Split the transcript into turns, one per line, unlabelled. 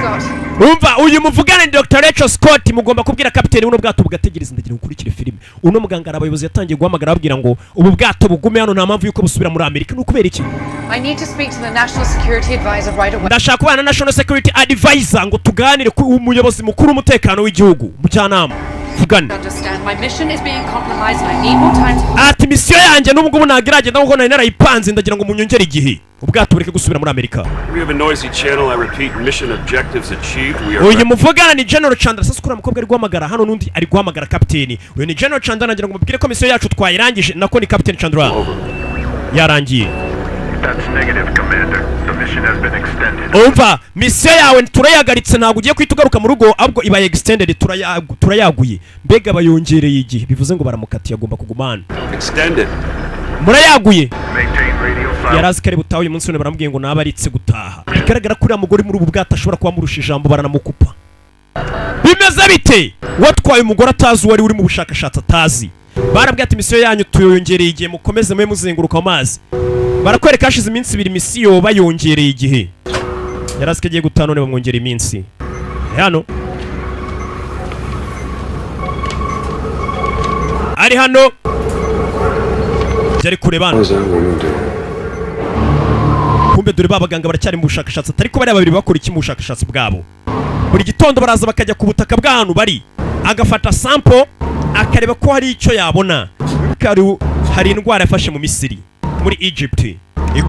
Scott.
Umva uyu muvugane Dr. Rachel Scott mugomba kubwira kapiteni uno bwato bugategereza ndagira ukurikire filime. Uno muganga arabayobozi yatangiye guhamagara ababwira ngo ubu bwato bugume hano nta mpamvu yuko busubira muri Amerika. Nukubera iki?
I need to speak to the National Security Advisor right away.
Ndashaka kubana na National Security Advisor ngo tuganire ku umuyobozi mukuru w'umutekano w'igihugu. Mujyanama. Vugana. Ati misiyo yanjye n'ubwo ubu nagiragenda kuko nari narayipanze ndagira ngo munyongere igihe ubwato bureke gusubira muri Amerika. Uyu muvugana ni General Chandra. Sasa kuri mukobwa ari guhamagara hano n'undi ari guhamagara kapiteni. Uyu ni General Chandra nagira ngo mubwire ko misiyo yacu twayirangije nako ni Captain Chandra. Yarangiye.
That's negative, Commander. The mission has been extended.
Umva, misiyo yawe turayagaritse ntabwo ugiye kwitugaruka mu rugo ahubwo ibaye extended turayaguye. Mbega bayongereye igihe bivuze ngo baramukatiye agomba kugumana.
Extended.
Murayaguye.
Maintain radio silence.
Yarazi kare butaho uyu munsi none baramubwiye ngo nabaritse gutaha. Bigaragara kuri amugore muri ubu bwato ashobora kuba murusha ijambo baranamukupa. Bimeze bite? Watwaye umugore atazi wari uri mu bushakashatsi atazi. Barabwiye ati misiyo yanyu tuyongereye igihe mukomeze mwe muzenguruka amazi. Barakwereka hashize iminsi 2 misiyo bayongereye igihe. Yarazi ko agiye gutaha none bamwongera iminsi. Hano. Ari hano. Byari kurebana. Kumbe dore babaganga baracyari mu bushakashatsi ariko bari babiri bakora iki mu bushakashatsi bwabo. Buri gitondo baraza bakajya ku butaka bw'ahantu bari. Agafata sample akareba ko hari icyo yabona. Hari indwara yafashe mu Misiri muri Egypt.